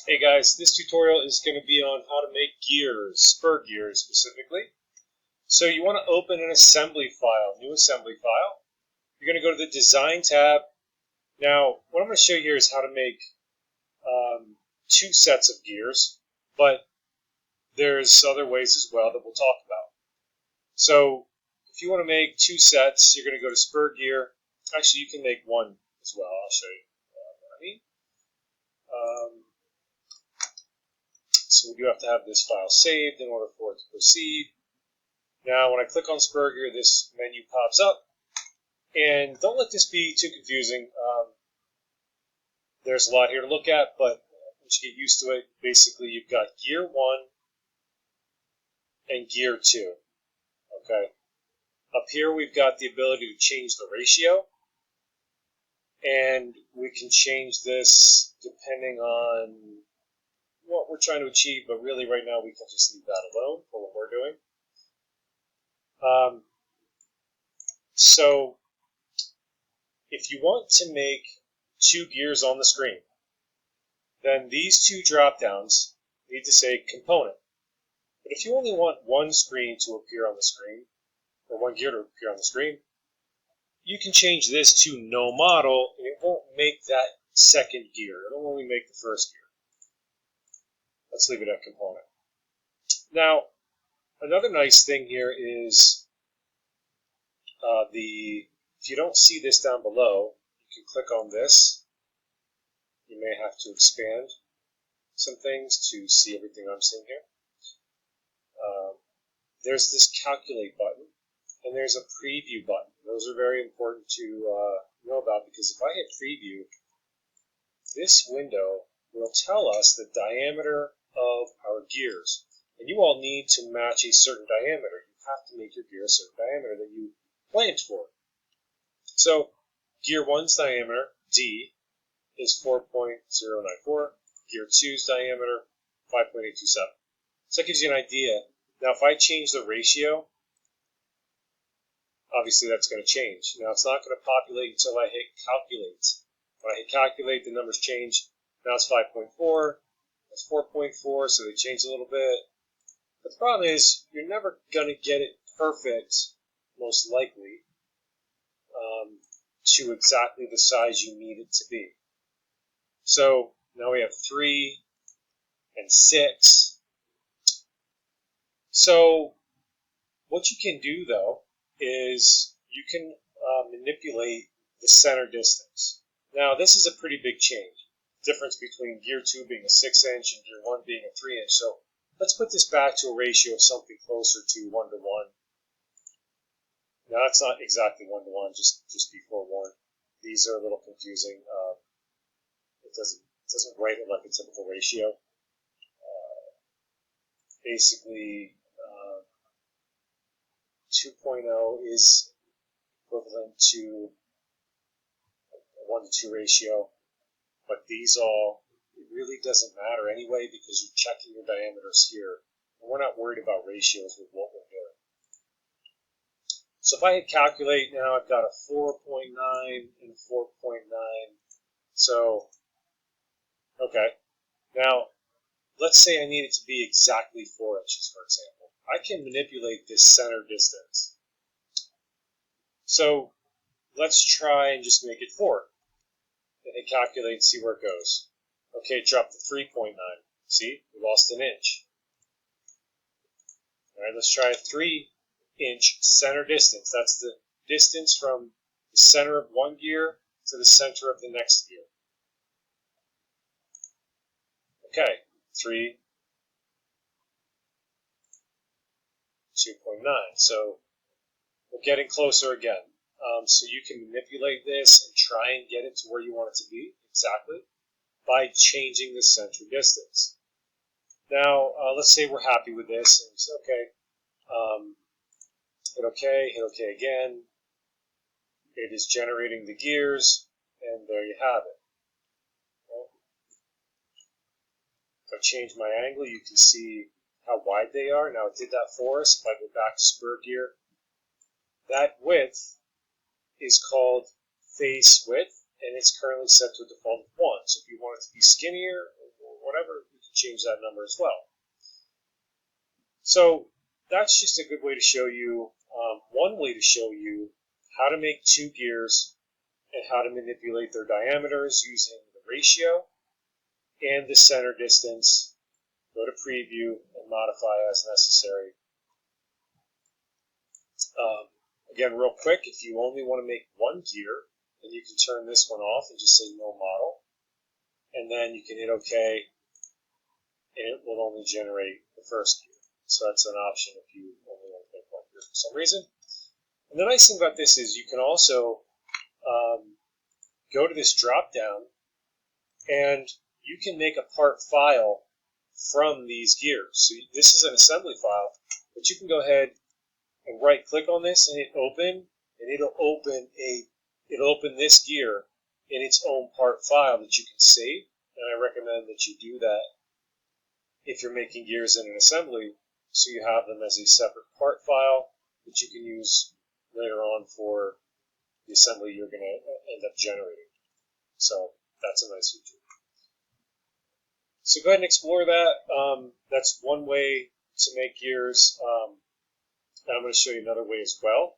Hey guys, this tutorial is going to be on how to make gears, spur gears specifically. So you want to open an assembly file, new assembly file. You're going to go to the design tab. Now, what I'm going to show you here is how to make two sets of gears, but there's other ways as well that we'll talk about. So if you want to make two sets, you're going to go to spur gear. Actually, you can make one as well. I'll show you what I mean. So we do have to have this file saved in order for it to proceed. Now, when I click on spur gear, this menu pops up. And don't let this be too confusing. There's a lot here to look at, but once you get used to it, basically you've got gear 1 and gear 2. Okay. Up here we've got the ability to change the ratio. And we can change this depending on what we're trying to achieve, but really right now we can just leave that alone for what we're doing. So if you want to make two gears on the screen, then these two drop downs need to say component. But if you only want one screen to appear on the screen, or one gear to appear on the screen, you can change this to no model, and it won't make that second gear. It'll only make the first gear. Let's leave it at component. Now, another nice thing here is if you don't see this down below, you can click on this. You may have to expand some things to see everything I'm seeing here. There's this calculate button, and there's a preview button. Those are very important to know about, because if I hit preview, this window will tell us the diameter of our gears. And you all need to match a certain diameter. You have to make your gear a certain diameter that you planned for. So gear 1's diameter, D, is 4.094. Gear 2's diameter, 5.827. So that gives you an idea. Now if I change the ratio, obviously that's going to change. Now it's not going to populate until I hit calculate. When I hit calculate, the numbers change. Now it's 5.4. That's 4.4, so they change a little bit. But the problem is, you're never going to get it perfect, most likely, to exactly the size you need it to be. So now we have 3 and 6. So what you can do, though, is you can manipulate the center distance. Now, this is a pretty big change. Difference between gear 2 being a 6-inch and gear 1 being a 3-inch. So let's put this back to a ratio of something closer to 1 to 1. Now, that's not exactly 1 to 1, just be forewarned. These are a little confusing. It doesn't write it like a typical ratio. Basically, 2.0 is equivalent to a 1 to 2 ratio. But these all, it really doesn't matter anyway, because you're checking your diameters here. And we're not worried about ratios with what we're doing. So if I hit calculate now, I've got a 4.9 and 4.9. So, okay. Now, let's say I need it to be exactly 4 inches, for example. I can manipulate this center distance. So let's try and just make it 4. And hit calculate and see where it goes. Okay, it dropped to 3.9. See, we lost an inch. All right, let's try a 3-inch center distance. That's the distance from the center of one gear to the center of the next gear. Okay, 3, 2.9. So we're getting closer again. So you can manipulate this and try and get it to where you want it to be exactly by changing the center distance. Now, let's say we're happy with this and say, okay, hit OK again. It is generating the gears, and there you have it. If I change my angle, you can see how wide they are. Now it did that for us. If I go back to spur gear, that width is called face width, and it's currently set to a default of 1. So if you want it to be skinnier or whatever, you can change that number as well. So that's just a good way to show you, one way to show you how to make two gears and how to manipulate their diameters using the ratio and the center distance. Go to preview and modify as necessary. Again, real quick, if you only want to make one gear, then you can turn this one off and just say no model. And then you can hit OK, and it will only generate the first gear. So that's an option if you only want to make one gear for some reason. And the nice thing about this is you can also go to this drop down, and you can make a part file from these gears. So this is an assembly file, but you can go ahead and right click on this and hit open, and it'll open this gear in its own part file that you can save. And I recommend that you do that if you're making gears in an assembly, so you have them as a separate part file that you can use later on for the assembly you're going to end up generating. So that's a nice feature. So go ahead and explore that. That's one way to make gears. And I'm going to show you another way as well.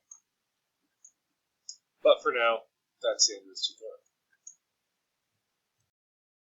But for now, that's the end of this tutorial.